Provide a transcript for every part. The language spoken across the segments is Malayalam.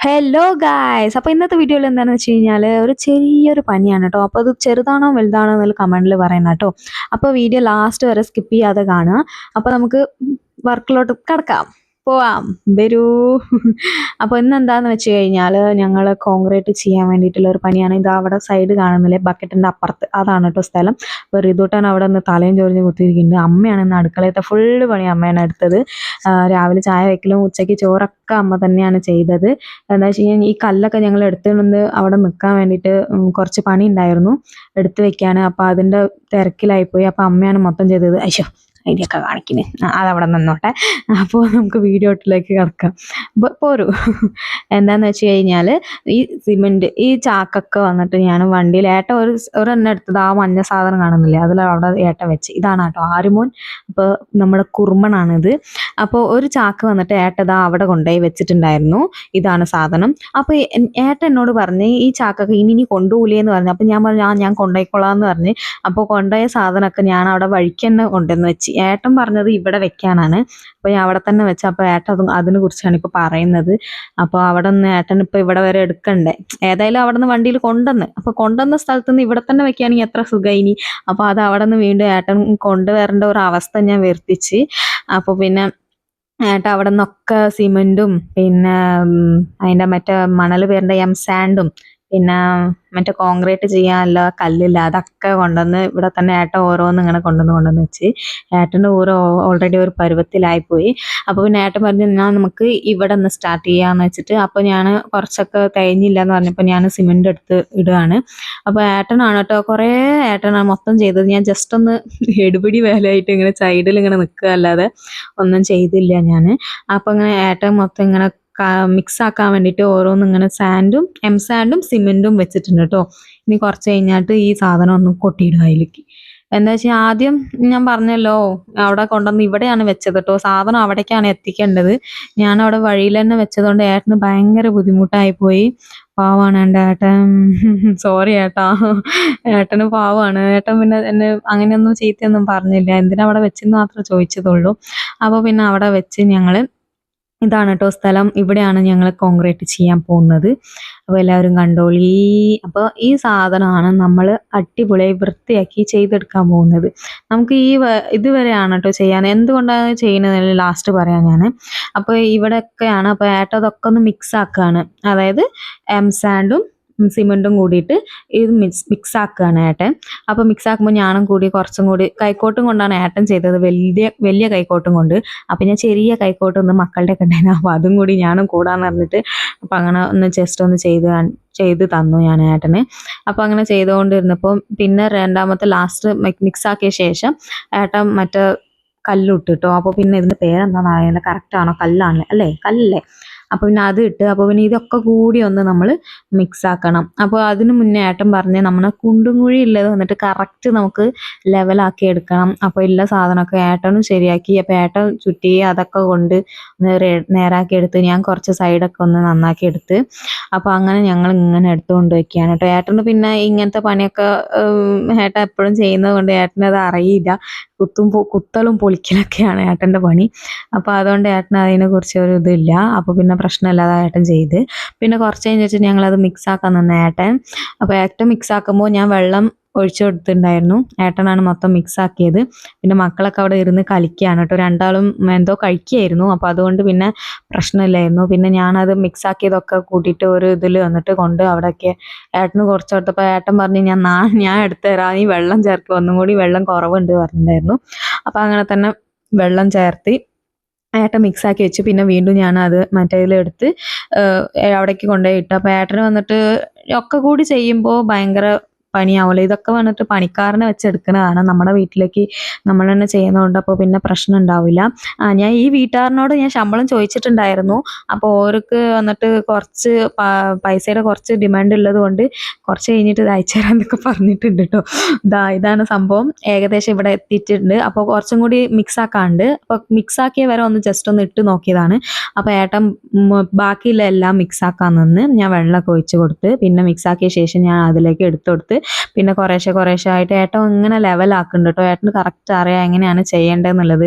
Hello guys. അപ്പോൾ ഇന്നത്തെ വീഡിയോയിൽ എന്താണെന്ന് വെച്ച് കഴിഞ്ഞാൽ ഒരു ചെറിയൊരു പനിയാണ് കേട്ടോ. അപ്പോൾ അത് ചെറുതാണോ വലുതാണോ എന്നുള്ള കമൻറ്റിൽ പറയണം കേട്ടോ. അപ്പോൾ വീഡിയോ ലാസ്റ്റ് വരെ സ്കിപ്പ് ചെയ്യാതെ കാണുക. അപ്പോൾ നമുക്ക് വർക്കിലോട്ട് കിടക്കാം, പോവാം, വരൂ. അപ്പോൾ ഇന്ന് എന്താണെന്ന് വെച്ച് കഴിഞ്ഞാൽ ഞങ്ങൾ കോൺക്രീറ്റ് ചെയ്യാൻ വേണ്ടിയിട്ടുള്ള ഒരു പണിയാണ്. ഇത് അവിടെ സൈഡ് കാണുന്നില്ലേ, ബക്കറ്റിൻ്റെ അപ്പുറത്ത്, അതാണ് കേട്ടോ സ്ഥലം. അപ്പോൾ റിതുട്ടൻ അവിടെ നിന്ന് തലയും ചൊറിഞ്ഞ് കുത്തിയിരിക്കുന്നുണ്ട്. അമ്മയാണ് ഇന്ന് അടുക്കളയത്തെ ഫുള്ള് പണി അമ്മയാണ് എടുത്തത്. രാവിലെ ചായ വെക്കലും ഉച്ചയ്ക്ക് ചോറൊക്കെ അമ്മ തന്നെയാണ് ചെയ്തത്. എന്താ വെച്ച് കഴിഞ്ഞാൽ ഈ കല്ലൊക്കെ ഞങ്ങൾ എടുത്തുകൊണ്ട് അവിടെ നിൽക്കാൻ വേണ്ടിയിട്ട് കുറച്ച് പണി ഉണ്ടായിരുന്നു എടുത്തു വെക്കാൻ. അപ്പോൾ അതിൻ്റെ തിരക്കിലായിപ്പോയി. അപ്പോൾ അമ്മയാണ് മൊത്തം ചെയ്തത്. അയ്യോ, അതിൻ്റെയൊക്കെ കാണിക്കുന്നത് അതവിടെ നിന്നോട്ടെ. അപ്പോൾ നമുക്ക് വീഡിയോട്ടിലേക്ക് കിടക്കാം. പോരൂ. എന്താണെന്ന് വെച്ച് കഴിഞ്ഞാൽ ഈ സിമെൻറ്റ് ഈ ചാക്കൊക്കെ വന്നിട്ട് ഞാൻ വണ്ടിയിൽ ഒരെണ്ണം എടുത്തത് ആ മഞ്ഞ സാധനം കാണുന്നില്ലേ, അതിൽ അവിടെ ഏട്ടൻ വെച്ച്. ഇതാണ് കേട്ടോ ആരുമോൻ. അപ്പോൾ നമ്മുടെ കുറുമണാണിത്. അപ്പോൾ ഒരു ചാക്ക് വന്നിട്ട് ഏട്ടതാ അവിടെ കൊണ്ടുപോയി വെച്ചിട്ടുണ്ടായിരുന്നു. ഇതാണ് സാധനം. അപ്പോൾ ഏട്ടൻ എന്നോട് പറഞ്ഞ് ഈ ചാക്കൊക്കെ ഇനി കൊണ്ടുപോകില്ലേന്ന് പറഞ്ഞു. അപ്പോൾ ഞാൻ പറഞ്ഞു ഞാൻ കൊണ്ടുപോയിക്കോളാം എന്ന് പറഞ്ഞ്. അപ്പോൾ കൊണ്ടുപോയ സാധനമൊക്കെ ഞാൻ അവിടെ വഴിക്ക് തന്നെ കൊണ്ടുവന്ന് വെച്ച്. ഏട്ടൻ പറഞ്ഞത് ഇവിടെ വെക്കാനാണ്. അപ്പോൾ ഞാൻ അവിടെ തന്നെ വെച്ച്. അപ്പോൾ ഏട്ടൻ അതിനെ കുറിച്ചാണ് ഇപ്പോൾ പറയുന്നത്. അപ്പോൾ അവിടെ നിന്ന് ഏട്ടൻ ഇപ്പോൾ ഇവിടെ വരെ എടുക്കണ്ടേ, ഏതായാലും അവിടെ നിന്ന് വണ്ടിയിൽ കൊണ്ടുവന്ന്. അപ്പോൾ കൊണ്ടുവന്ന സ്ഥലത്ത് നിന്ന് ഇവിടെ തന്നെ വെക്കുകയാണെങ്കിൽ എത്ര സുഖമായി. അപ്പോൾ അത് അവിടെ നിന്ന് വീണ്ടും ഏട്ടൻ കൊണ്ടുവരേണ്ട ഒരു അവസ്ഥ ഞാൻ വരുത്തിച്ച്. അപ്പോൾ പിന്നെ ഏട്ടൻ അവിടെ നിന്നൊക്കെ സിമെൻറ്റും പിന്നെ അതിൻ്റെ മറ്റേ മണൽ പേരിൻ്റെ സാൻഡും പിന്നെ മറ്റേ കോൺക്രീറ്റ് ചെയ്യാനുള്ള കല്ലില്ല അതൊക്കെ കൊണ്ടുവന്ന് ഇവിടെ തന്നെ ഏട്ടൻ ഓരോന്ന് ഇങ്ങനെ കൊണ്ടുവന്ന് വെച്ച്. ഏട്ടൻ്റെ ഊര് ഓൾറെഡി ഒരു പരുവത്തിലായിപ്പോയി. അപ്പോൾ പിന്നെ ഏട്ടൻ പറഞ്ഞു എന്നാൽ നമുക്ക് ഇവിടെ നിന്ന് സ്റ്റാർട്ട് ചെയ്യാമെന്ന് വെച്ചിട്ട്. അപ്പോൾ ഞാൻ കുറച്ചൊക്കെ തേഞ്ഞില്ല എന്ന് പറഞ്ഞപ്പോൾ ഞാൻ സിമെൻ്റ് എടുത്ത് ഇടുകയാണ്. അപ്പോൾ ഏട്ടനാണ് കേട്ടോ, കുറേ ഏട്ടനാണ് മൊത്തം ചെയ്തത്. ഞാൻ ജസ്റ്റ് ഒന്ന് എടുപിടി വേലയായിട്ട് ഇങ്ങനെ സൈഡിൽ ഇങ്ങനെ നിൽക്കുക അല്ലാതെ ഒന്നും ചെയ്തില്ല ഞാൻ. അപ്പോൾ ഇങ്ങനെ ഏട്ടൻ മൊത്തം ഇങ്ങനെ മിക്സ് ആക്കാൻ വേണ്ടിയിട്ട് ഓരോന്നും ഇങ്ങനെ സാൻഡും സിമെൻറ്റും വെച്ചിട്ടുണ്ട് കേട്ടോ. ഇനി കുറച്ച് കഴിഞ്ഞിട്ട് ഈ സാധനം ഒന്ന് കൊട്ടിയിടുക അതിലേക്ക്. എന്താ വെച്ചാൽ ആദ്യം ഞാൻ പറഞ്ഞല്ലോ അവിടെ കൊണ്ടുവന്ന് ഇവിടെയാണ് വെച്ചത് കേട്ടോ. സാധനം അവിടേക്കാണ് എത്തിക്കേണ്ടത്. ഞാൻ അവിടെ വഴിയിൽ തന്നെ വെച്ചതുകൊണ്ട് ഏട്ടന് ഭയങ്കര ബുദ്ധിമുട്ടായി പോയി. പാവാണ് എൻ്റെ ഏട്ടൻ. സോറി ഏട്ടാ, ഏട്ടന് പാവാണ്. ഏട്ടൻ പിന്നെ എന്നെ അങ്ങനെയൊന്നും ചീത്തയൊന്നും പറഞ്ഞില്ല. എന്തിനാ അവിടെ വെച്ചെന്ന് മാത്രമേ ചോദിച്ചതുള്ളൂ. അപ്പോൾ പിന്നെ അവിടെ വെച്ച് ഞങ്ങൾ ഇതാണ് കേട്ടോ സ്ഥലം. ഇവിടെയാണ് ഞങ്ങൾ കോൺക്രീറ്റ് ചെയ്യാൻ പോകുന്നത്. അപ്പോൾ എല്ലാവരും കണ്ടോളീ. അപ്പോൾ ഈ സാധനമാണ് നമ്മൾ അടിപൊളിയായി വൃത്തിയാക്കി ചെയ്തെടുക്കാൻ പോകുന്നത്. നമുക്ക് ഇതുവരെയാണ് കേട്ടോ ചെയ്യാൻ. എന്തുകൊണ്ടാണ് ചെയ്യുന്നത് ലാസ്റ്റ് പറയാം ഞാൻ. അപ്പോൾ ഇവിടെയൊക്കെയാണ്. അപ്പോൾ ഏട്ടൻ അതൊക്കെ ഒന്ന് മിക്സ് ആക്കുകയാണ്. അതായത് സാൻഡും സിമെൻറ്റും കൂടിയിട്ട് ഇത് മിക്സ് ആക്കുകയാണ് ഏട്ടൻ. അപ്പോൾ മിക്സ് ആക്കുമ്പോൾ ഞാനും കൂടി കുറച്ചും കൂടി കൈക്കോട്ടും കൊണ്ടാണ് ഏട്ടൻ ചെയ്തത്, വലിയ കൈക്കോട്ടും കൊണ്ട്. അപ്പം ഞാൻ ചെറിയ കൈക്കോട്ട് ഒന്ന് മക്കളുടെ ഒക്കെ ഉണ്ടായിരുന്നു. അപ്പോൾ അതും കൂടി ഞാനും കൂടാന്ന് പറഞ്ഞിട്ട് അപ്പം അങ്ങനെ ഒന്ന് ജസ്റ്റ് ഒന്ന് ചെയ്ത് തന്നു ഞാൻ ഏട്ടന്. അപ്പോൾ അങ്ങനെ ചെയ്തുകൊണ്ടിരുന്നപ്പോൾ പിന്നെ രണ്ടാമത്തെ ലാസ്റ്റ് മിക്സ് ആക്കിയ ശേഷം ഏട്ടൻ മറ്റേ കല്ലിട്ട് കേട്ടോ. അപ്പോൾ പിന്നെ ഇതിൻ്റെ പേരെന്താണെന്ന് അറിയില്ല, കറക്റ്റാണോ, കല്ലാണല്ലേ അല്ലേ, കല്ലല്ലേ. അപ്പോൾ പിന്നെ അത് ഇട്ട്. അപ്പോൾ പിന്നെ ഇതൊക്കെ കൂടി ഒന്ന് നമ്മൾ മിക്സ് ആക്കണം. അപ്പോൾ അതിന് മുന്നേ ഏട്ടൻ പറഞ്ഞ് നമ്മളെ കുണ്ടും കുഴി ഉള്ളത് വന്നിട്ട് കറക്റ്റ് നമുക്ക് ലെവലാക്കി എടുക്കണം. അപ്പോൾ എല്ലാ സാധനമൊക്കെ ഏട്ടനും ശരിയാക്കി. അപ്പോൾ ഏട്ടൻ ചുറ്റി അതൊക്കെ കൊണ്ട് നേരാക്കി എടുത്ത്. ഞാൻ കുറച്ച് സൈഡൊക്കെ ഒന്ന് നന്നാക്കി എടുത്ത്. അപ്പോൾ അങ്ങനെ ഞങ്ങൾ ഇങ്ങനെ എടുത്തുകൊണ്ട് വയ്ക്കുകയാണ് കേട്ടോ. ഏട്ടന് പിന്നെ ഇങ്ങനത്തെ പണിയൊക്കെ ഏട്ടൻ എപ്പോഴും ചെയ്യുന്നത് കൊണ്ട് ഏട്ടനത് അറിയില്ല. കുത്തലും പൊളിക്കലൊക്കെയാണ് ഏട്ടൻ്റെ പണി. അപ്പോൾ അതുകൊണ്ട് ഏട്ടന് അതിനെക്കുറിച്ച് ഒരു ഇതില്ല. അപ്പോൾ പിന്നെ പ്രശ്നമില്ലാതെ ഏട്ടൻ ചെയ്ത്. പിന്നെ കുറച്ച് കഴിഞ്ഞിട്ട് ഞങ്ങളത് മിക്സ് ആക്കാൻ നിന്ന് ഏട്ടൻ. അപ്പോൾ ഏട്ടൻ മിക്സ് ആക്കുമ്പോൾ ഞാൻ വെള്ളം ഒഴിച്ചു കൊടുത്തിട്ടുണ്ടായിരുന്നു. ഏട്ടനാണ് മൊത്തം മിക്സ് ആക്കിയത്. പിന്നെ മക്കളൊക്കെ അവിടെ ഇരുന്ന് കളിക്കുകയാണ് കേട്ടോ. രണ്ടാളും എന്തോ കഴിക്കുകയായിരുന്നു. അപ്പോൾ അതുകൊണ്ട് പിന്നെ പ്രശ്നമില്ലായിരുന്നു. പിന്നെ ഞാനത് മിക്സ് ആക്കിയതൊക്കെ കൂട്ടിയിട്ട് ഒരു ഇതിൽ വന്നിട്ട് കൊണ്ട് അവിടെയൊക്കെ ഏട്ടന് കുറച്ച് കൊടുത്തപ്പോൾ ഏട്ടൻ പറഞ്ഞ് ഞാൻ എടുത്തു തരാം, നീ വെള്ളം ചേർക്കുക, ഒന്നും കൂടി വെള്ളം കുറവുണ്ട് പറഞ്ഞിട്ടുണ്ടായിരുന്നു. അപ്പോൾ അങ്ങനെ തന്നെ വെള്ളം ചേർത്ത് ഏട്ടൻ മിക്സാക്കി വെച്ച്. പിന്നെ വീണ്ടും ഞാൻ അത് മറ്റേതിലെടുത്ത് അവിടേക്ക് കൊണ്ടുപോയി ഇട്ടു. അപ്പോൾ ഏട്ടന് വന്നിട്ട് ഒക്കെ കൂടി ചെയ്യുമ്പോൾ ഭയങ്കര പണിയാവുമല്ലോ. ഇതൊക്കെ വന്നിട്ട് പണിക്കാരനെ വെച്ചെടുക്കുന്നതാണ്. നമ്മുടെ വീട്ടിലേക്ക് നമ്മൾ തന്നെ ചെയ്യുന്നതുകൊണ്ട് അപ്പോൾ പിന്നെ പ്രശ്നം ഉണ്ടാവില്ല. ഞാൻ ഈ വീട്ടുകാരനോട് ഞാൻ ശമ്പളം ചോദിച്ചിട്ടുണ്ടായിരുന്നു. അപ്പോൾ ഓർക്ക് വന്നിട്ട് കുറച്ച് പൈസയുടെ കുറച്ച് ഡിമാൻഡ് ഉള്ളത് കൊണ്ട് കുറച്ച് കഴിഞ്ഞിട്ട് ഇത് അയച്ചു തരാമെന്നൊക്കെ പറഞ്ഞിട്ടുണ്ട് കേട്ടോ. ഇതാണ് സംഭവം. ഏകദേശം ഇവിടെ എത്തിയിട്ടുണ്ട്. അപ്പോൾ കുറച്ചും കൂടി മിക്സ് ആക്കാണ്ട്. അപ്പോൾ മിക്സ് ആക്കിയ വരെ ഒന്ന് ജസ്റ്റ് ഒന്ന് ഇട്ട് നോക്കിയതാണ്. അപ്പോൾ ഏട്ടൻ ബാക്കിയുള്ള എല്ലാം മിക്സ് ആക്കാൻ നിന്ന് ഞാൻ വെള്ളമൊക്കെ ഒഴിച്ച് കൊടുത്ത് പിന്നെ മിക്സ് ആക്കിയ ശേഷം ഞാൻ അതിലേക്ക് എടുത്തു കൊടുത്ത് പിന്നെ കുറേശ്ശെ ആയിട്ട് ഏട്ടൻ ഇങ്ങനെ ലെവലാക്കുന്നുണ്ട് കേട്ടോ. ഏട്ടന് കറക്റ്റ് അറിയാം എങ്ങനെയാണ് ചെയ്യേണ്ടതെന്നുള്ളത്.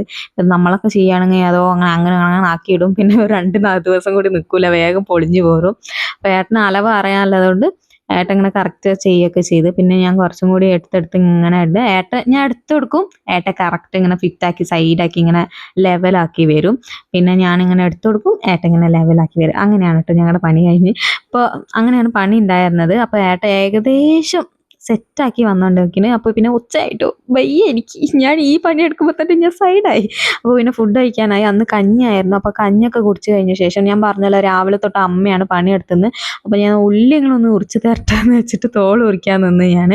നമ്മളൊക്കെ ചെയ്യുകയാണെങ്കിൽ അതോ അങ്ങനെ ആക്കിയിടും. പിന്നെ ഒരു 2-4 ദിവസം കൂടി നിൽക്കില്ല, വേഗം പൊളിഞ്ഞു പോരും. അപ്പോൾ ഏട്ടന് അളവ് അറിയാനുള്ളതുകൊണ്ട് ഏട്ടൻ ഇങ്ങനെ കറക്റ്റ് ചെയ്യുകയൊക്കെ ചെയ്ത്. പിന്നെ ഞാൻ കുറച്ചും കൂടി എടുത്തെടുത്ത് ഇങ്ങനെ ഇട്ട് ഞാൻ എടുത്ത് കൊടുക്കും. ഏട്ടൻ കറക്റ്റ് ഇങ്ങനെ ഫിറ്റാക്കി സൈഡാക്കി ഇങ്ങനെ ലെവലാക്കി വരും. പിന്നെ ഞാനിങ്ങനെ എടുത്തു കൊടുക്കും, ഏട്ടൻ ഇങ്ങനെ ലെവലാക്കി വരും. അങ്ങനെയാണ് കേട്ടോ ഞങ്ങളുടെ പണി കഴിഞ്ഞ്. അപ്പോൾ അങ്ങനെയാണ് പണി ഉണ്ടായിരുന്നത്. അപ്പോൾ ഏട്ടൻ ഏകദേശം സെറ്റാക്കി വന്നോണ്ടിരിക്കുന്നു. അപ്പോൾ പിന്നെ ഉച്ചയായിട്ടു വയ്യ എനിക്ക്, ഞാൻ ഈ പണി എടുക്കുമ്പോൾ തന്നെ ഞാൻ സൈഡായി. അപ്പോൾ പിന്നെ ഫുഡ് കഴിക്കാനായി. അന്ന് കഞ്ഞിയായിരുന്നു. അപ്പോൾ കഞ്ഞിയൊക്കെ കുടിച്ച് കഴിഞ്ഞ ശേഷം ഞാൻ പറഞ്ഞല്ലോ രാവിലെ തൊട്ട് അമ്മയാണ് പണിയെടുത്തുന്നത്. അപ്പോൾ ഞാൻ ഉള്ളി ഇങ്ങളൊന്ന് ഉറിച്ച് തരട്ടെന്ന് വെച്ചിട്ട് തോല് ഉറിക്കാൻ നിന്ന് ഞാൻ.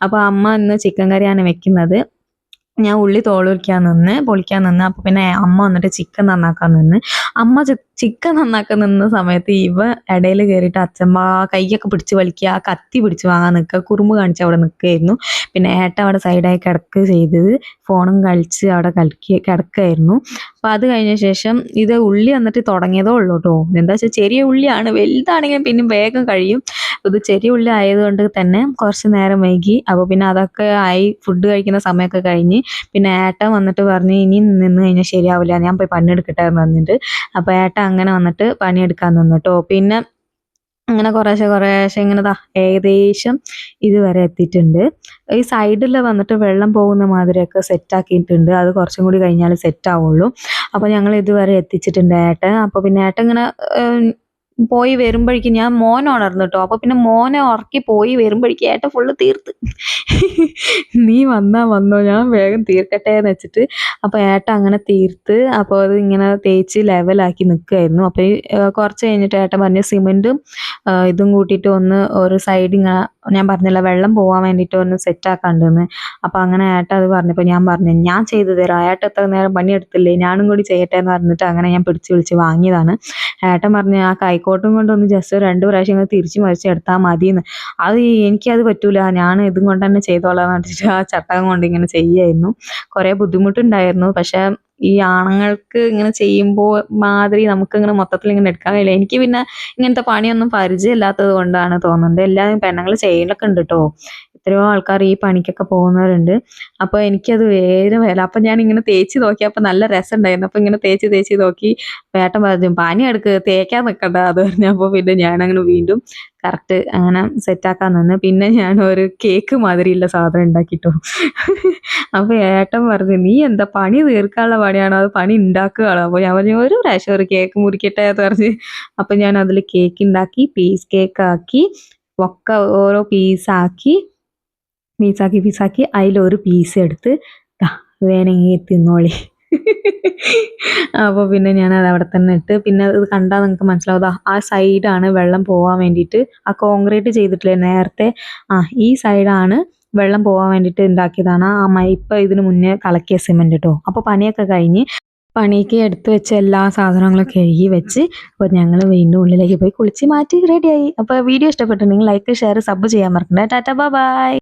അപ്പോൾ അമ്മ ഇന്ന് ചിക്കൻ കറിയാണ് വെക്കുന്നത്. ഞാൻ ഉള്ളി പൊളിക്കാൻ നിന്ന്. അപ്പോൾ പിന്നെ അമ്മ വന്നിട്ട് ചിക്കൻ നന്നാക്കാൻ നിന്ന്. അമ്മ ചിക്കൻ നന്നാക്കാൻ നിന്ന സമയത്ത് ഇവ ഇടയിൽ കയറിയിട്ട് അച്ഛമ്മ കൈയൊക്കെ പിടിച്ച് വലിക്കുക, കത്തി പിടിച്ച് വാങ്ങാൻ നിൽക്കുക, കുറുമ്പ് കാണിച്ച് അവിടെ നിൽക്കുകയായിരുന്നു. പിന്നെ ഏട്ടൻ അവിടെ സൈഡായി കിടക്കുക ചെയ്തത്, ഫോണും കളിച്ച് അവിടെ കിടക്കുകയായിരുന്നു. അപ്പോൾ അത് കഴിഞ്ഞ ശേഷം ഇത് ഉള്ളി വന്നിട്ട് തുടങ്ങിയതേ ഉള്ളൂ കേട്ടോ. എന്താ വെച്ചാൽ ചെറിയ ഉള്ളിയാണ്, വലുതാണെങ്കിലും പിന്നെ വേഗം കഴിയും. ഇത് ചെറിയ ഉള്ളി ആയതുകൊണ്ട് തന്നെ കുറച്ച് നേരം വൈകി. അപ്പോൾ പിന്നെ അതൊക്കെ ആയി, ഫുഡ് കഴിക്കുന്ന സമയമൊക്കെ കഴിഞ്ഞ്. പിന്നെ ഏട്ടൻ വന്നിട്ട് പറഞ്ഞ് ഇനി നിന്ന് കഴിഞ്ഞാൽ ശരിയാവില്ല, ഞാൻ പോയി പണിയെടുക്കട്ടെ എന്ന് പറഞ്ഞിട്ട്. അപ്പോൾ ഏട്ടൻ അങ്ങനെ വന്നിട്ട് പണിയെടുക്കാൻ നിന്നു കേട്ടോ. പിന്നെ അങ്ങനെ കുറേശ്ശെ ഇങ്ങനെ ഏകദേശം ഇതുവരെ എത്തിയിട്ടുണ്ട്. ഈ സൈഡിൽ വന്നിട്ട് വെള്ളം പോകുന്ന മാതിരിയൊക്കെ സെറ്റാക്കിയിട്ടുണ്ട്. അത് കുറച്ചും കൂടി കഴിഞ്ഞാൽ സെറ്റ് ആവുള്ളൂ. അപ്പോൾ ഞങ്ങൾ ഇതുവരെ എത്തിച്ചിട്ടുണ്ട് ഏട്ടൻ. അപ്പോൾ പിന്നെ ഏട്ടൻ ഇങ്ങനെ പോയി വരുമ്പോഴേക്കും ഞാൻ മോനെ ഉണർന്നു കേട്ടോ. അപ്പോൾ പിന്നെ മോനെ ഉറക്കി പോയി വരുമ്പോഴേക്കും ഏട്ടൻ ഫുള്ള് തീർത്ത്. നീ വന്നോ, ഞാൻ വേഗം തീർക്കട്ടെ എന്ന് വെച്ചിട്ട്. അപ്പോൾ ഏട്ടൻ അങ്ങനെ തീർത്ത്. അപ്പോൾ അത് ഇങ്ങനെ തേച്ച് ലെവലാക്കി നിൽക്കുമായിരുന്നു. അപ്പോൾ കുറച്ച് കഴിഞ്ഞിട്ട് ഏട്ടൻ പറഞ്ഞ് സിമെൻറ്റും ഇതും കൂട്ടിയിട്ട് ഒന്ന് ഒരു സൈഡ് ഇങ്ങനെ, ഞാൻ പറഞ്ഞില്ല വെള്ളം പോകാൻ വേണ്ടിയിട്ട് ഒന്ന് സെറ്റാക്കാണ്ടെന്ന്. അപ്പോൾ അങ്ങനെ ഏട്ടൻ അത് പറഞ്ഞപ്പോൾ ഞാൻ പറഞ്ഞു ഞാൻ ചെയ്തു തരാം, ഏട്ടൻ എത്ര നേരം പണിയെടുത്തില്ലേ, ഞാനും കൂടി ചെയ്യട്ടെ എന്ന് പറഞ്ഞിട്ട് അങ്ങനെ ഞാൻ വിളിച്ച് വാങ്ങിയതാണ്. ഏട്ടൻ പറഞ്ഞു ആ കൈക്കോട്ടും കൊണ്ടൊന്ന് ജസ്റ്റ് 2 പ്രാവശ്യം തിരിച്ച് മറിച്ച് എടുത്താൽ മതിയെന്ന്. അത് എനിക്കത് പറ്റൂല, ഞാൻ ഇതും കൊണ്ട് തന്നെ ചെയ്തോളാം എന്ന് പറഞ്ഞിട്ട് ആ ചട്ടകം കൊണ്ട് ഇങ്ങനെ ചെയ്യായിരുന്നു. കുറേ ബുദ്ധിമുട്ടുണ്ടായിരുന്നു. പക്ഷേ ഈ ആണുങ്ങൾക്ക് ഇങ്ങനെ ചെയ്യുമ്പോൾ മാതിരി നമുക്കിങ്ങനെ മൊത്തത്തിൽ ഇങ്ങനെ എടുക്കാൻ കഴിയില്ല. എനിക്ക് പിന്നെ ഇങ്ങനത്തെ പണിയൊന്നും പരിചയമില്ലാത്തത് കൊണ്ടാണ് തോന്നുന്നുണ്ട്. എല്ലാവരും പെണ്ണുങ്ങൾ ചെയ്യലൊക്കെ ഉണ്ട് കേട്ടോ. എത്രയോ ആൾക്കാർ ഈ പണിക്കൊക്കെ പോകുന്നവരുണ്ട്. അപ്പോൾ എനിക്കത് വേഗം വേല. അപ്പം ഞാൻ ഇങ്ങനെ തേച്ച് നോക്കിയപ്പോൾ നല്ല രസമുണ്ടായിരുന്നു. അപ്പോൾ ഇങ്ങനെ തേച്ച് നോക്കി. ഏട്ടൻ പറഞ്ഞു പനി എടുക്ക്, തേക്കാൻ നിൽക്കണ്ട അത് പറഞ്ഞപ്പോൾ പിന്നെ ഞാനങ്ങനെ വീണ്ടും കറക്റ്റ് അങ്ങനെ സെറ്റാക്കാൻ നിന്ന്. പിന്നെ ഞാൻ ഒരു കേക്ക് മാതിരിയുള്ള സാധനം ഉണ്ടാക്കിട്ടോ. അപ്പോൾ ഏട്ടൻ പറഞ്ഞു നീ എന്താ പണി തീർക്കാനുള്ള പണിയാണോ അത് പണി ഉണ്ടാക്കുകയാണോ? അപ്പോൾ ഞാൻ പറഞ്ഞു ഒരു പ്രാവശ്യം ഒരു കേക്ക് മുറിക്കട്ടെ എന്ന് പറഞ്ഞ്. അപ്പോൾ ഞാൻ അതിൽ കേക്ക് ഉണ്ടാക്കി, പീസ് കേക്കാക്കി, ഒക്കെ ഓരോ പീസാക്കി അതിലൊരു പീസ് എടുത്ത് വേണമെങ്കിൽ തിന്നോളി. അപ്പോൾ പിന്നെ ഞാനത് അവിടെ തന്നെ ഇട്ട്. പിന്നെ ഇത് കണ്ടാൽ നിങ്ങൾക്ക് മനസ്സിലാവും, ആ സൈഡാണ് വെള്ളം പോകാൻ വേണ്ടിയിട്ട് ആ കോൺക്രീറ്റ് ചെയ്തിട്ടില്ലേ നേരത്തെ, ഈ സൈഡാണ് വെള്ളം പോകാൻ വേണ്ടിയിട്ട് ഉണ്ടാക്കിയതാണ്. ഇപ്പം ഇതിന് മുന്നേ കലക്കിയ സിമെൻറ്റ് കേട്ടോ. അപ്പോൾ പണിയൊക്കെ കഴിഞ്ഞ് പണിക്ക് എടുത്തു വെച്ച എല്ലാ സാധനങ്ങളും കഴുകി വെച്ച് അപ്പോൾ ഞങ്ങൾ വീണ്ടും ഉള്ളിലേക്ക് പോയി കുളിച്ച് മാറ്റി റെഡിയായി. അപ്പോൾ വീഡിയോ ഇഷ്ടപ്പെട്ടിട്ടുണ്ടെങ്കിൽ ലൈക്ക്, ഷെയർ, സബ് ചെയ്യാൻ മറക്കണ്ട. ടാറ്റ, ബൈ.